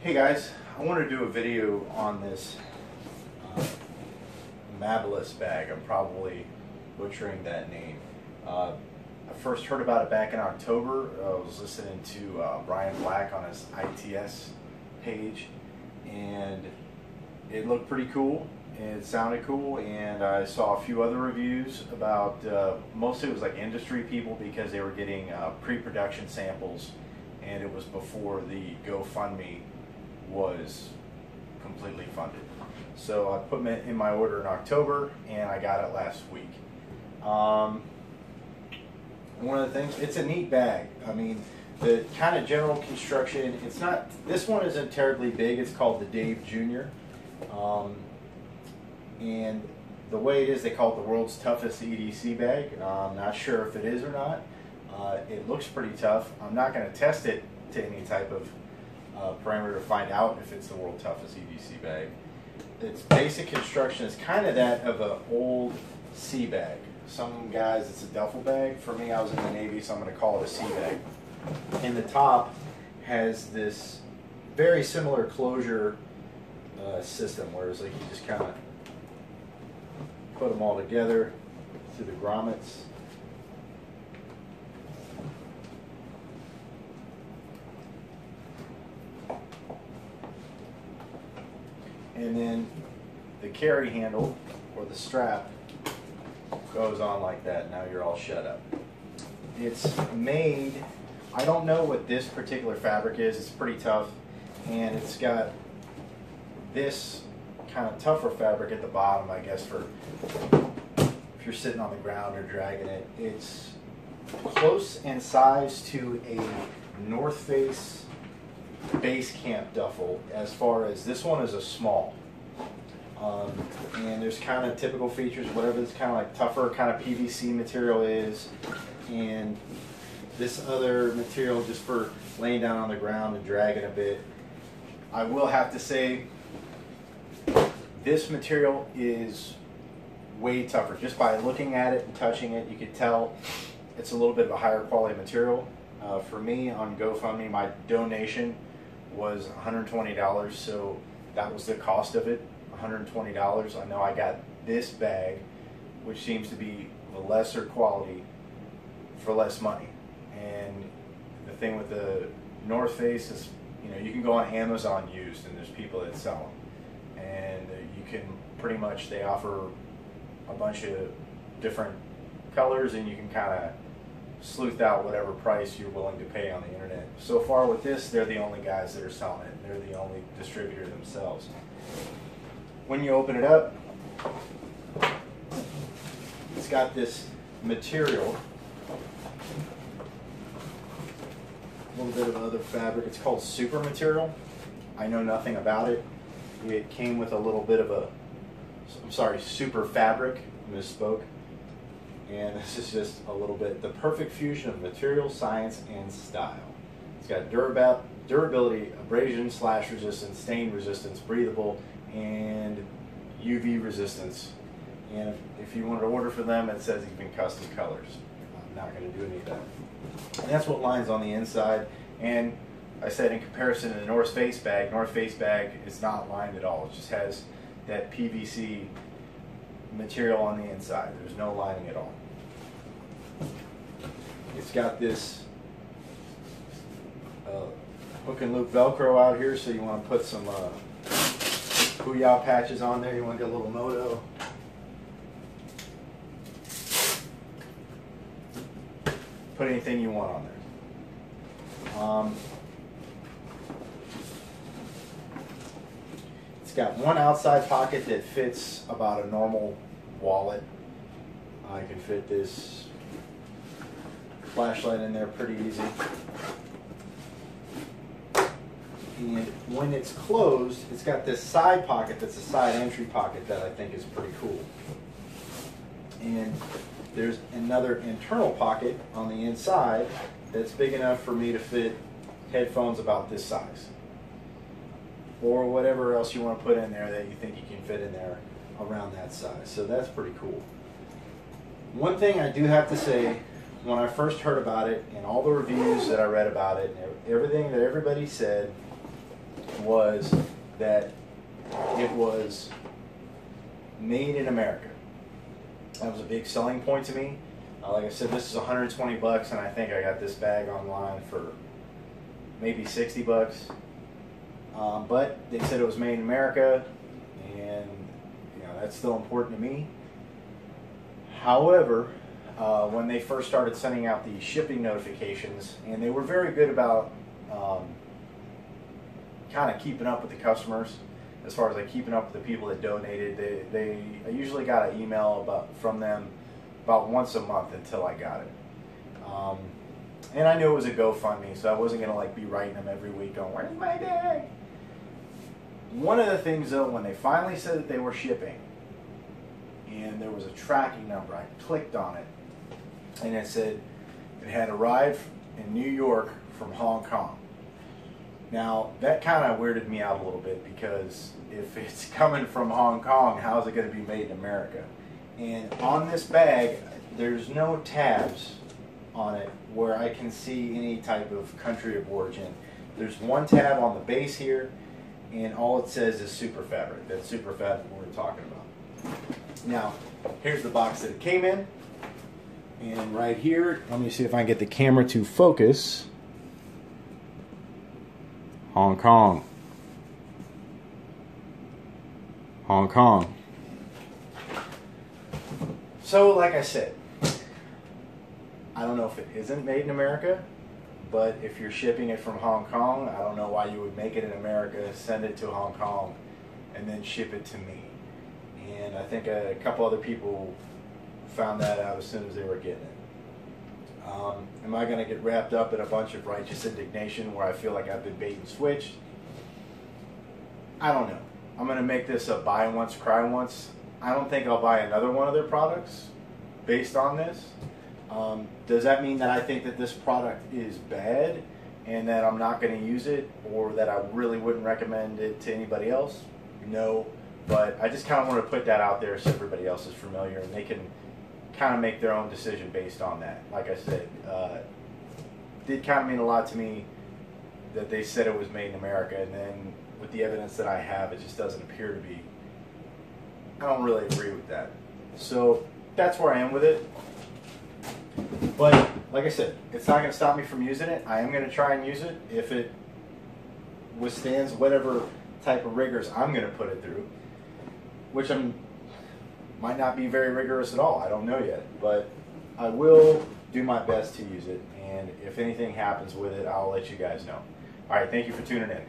Hey guys, I want to do a video on this Amabilis bag. I'm probably butchering that name. I first heard about it back in October. I was listening to Brian Black on his ITS page, and it looked pretty cool. It sounded cool, and I saw a few other reviews about, mostly it was like industry people because they were getting pre-production samples, and it was before the GoFundMe was completely funded. So I put it in my order in October, and I got it last week. One of the things, it's a neat bag. I mean, the kind of general construction, it's not, this one isn't terribly big. It's called the Dave Jr. And the way it is, they call it the world's toughest EDC bag. I'm not sure if it is or not. It looks pretty tough. I'm not going to test it to any type of parameter to find out if it's the world's toughest EDC bag. Its basic construction is kind of that of an old sea bag. Some guys, it's a duffel bag. For me, I was in the Navy, so I'm going to call it a sea bag. And the top has this very similar closure system, whereas like you just kind of put them all together through the grommets. And then the carry handle, or the strap, goes on like that. Now you're all shut up. It's made, I don't know what this particular fabric is. It's pretty tough. And it's got this kind of tougher fabric at the bottom, I guess, for if you're sitting on the ground or dragging it. It's close in size to a North Face base camp duffel, as far as this one is a small. And there's kind of typical features, whatever this kind of like tougher kind of PVC material is, and this other material just for laying down on the ground and dragging a bit. I will have to say, this material is way tougher. Just by looking at it and touching it, you could tell it's a little bit of a higher quality material. For me, on GoFundMe, my donation was $120, so that was the cost of it, $120. I know I got this bag, which seems to be the lesser quality for less money. And the thing with the North Face is, you know, you can go on Amazon used, and there's people that sell them, and you can pretty much, they offer a bunch of different colors, and you can kind of sleuth out whatever price you're willing to pay on the internet. So far with this, they're the only guys that are selling it. They're the only distributor themselves. When you open it up, it's got this material, a little bit of other fabric. It's called super material. I know nothing about it. It came with a little bit of a, I'm sorry, super fabric, misspoke. And this is just a little bit, the perfect fusion of material, science, and style. It's got durability, abrasion / resistance, stain resistance, breathable, and UV resistance. And if you want to order for them, it says even custom colors. I'm not going to do any of that. And that's what lines on the inside. And I said, in comparison to the North Face bag is not lined at all. It just has that PVC material on the inside. There's no lining at all. It's got this hook and loop Velcro out here, so you want to put some Booyah patches on there. You want to get a little moto. Put anything you want on there. It's got one outside pocket that fits about a normal wallet. I can fit this flashlight in there pretty easy. And when it's closed, it's got this side pocket that's a side entry pocket that I think is pretty cool. And there's another internal pocket on the inside that's big enough for me to fit headphones about this size, or whatever else you want to put in there that you think you can fit in there around that size. So that's pretty cool. One thing I do have to say, when I first heard about it and all the reviews that I read about it and everything that everybody said, was that it was made in America. That was a big selling point to me. Like I said, this is 120 bucks, and I think I got this bag online for maybe 60 bucks. But they said it was made in America, and that's still important to me. However, when they first started sending out the shipping notifications, and they were very good about kind of keeping up with the customers, as far as like keeping up with the people that donated. I usually got an email from them about once a month until I got it. And I knew it was a GoFundMe, so I wasn't gonna like be writing them every week going, "Where's my bag?" One of the things though, when they finally said that they were shipping, and there was a tracking number, I clicked on it, and it said it had arrived in New York from Hong Kong. Now, that kind of weirded me out a little bit, because if it's coming from Hong Kong, how is it going to be made in America? And on this bag, there's no tabs on it where I can see any type of country of origin. There's one tab on the base here, and all it says is super fabric. That's super fabric we're talking about. Now, here's the box that it came in. And right here, let me see if I can get the camera to focus. Hong Kong. Hong Kong. So, like I said, I don't know if it isn't made in America, but if you're shipping it from Hong Kong, I don't know why you would make it in America, send it to Hong Kong, and then ship it to me. And I think a couple other people found that out as soon as they were getting it. Am I going to get wrapped up in a bunch of righteous indignation where I feel like I've been bait and switched? I don't know. I'm going to make this a buy once, cry once. I don't think I'll buy another one of their products based on this. Does that mean that I think that this product is bad and that I'm not going to use it, or that I really wouldn't recommend it to anybody else? No. But I just kind of want to put that out there so everybody else is familiar, and they can kind of make their own decision based on that. Like I said, did kind of mean a lot to me that they said it was made in America, and then with the evidence that I have, it just doesn't appear to be. I don't really agree with that. So that's where I am with it. But like I said, it's not going to stop me from using it. I am going to try and use it if it withstands whatever type of rigors I'm going to put it through, which might not be very rigorous at all. I don't know yet, but I will do my best to use it, and if anything happens with it, I'll let you guys know. All right, thank you for tuning in.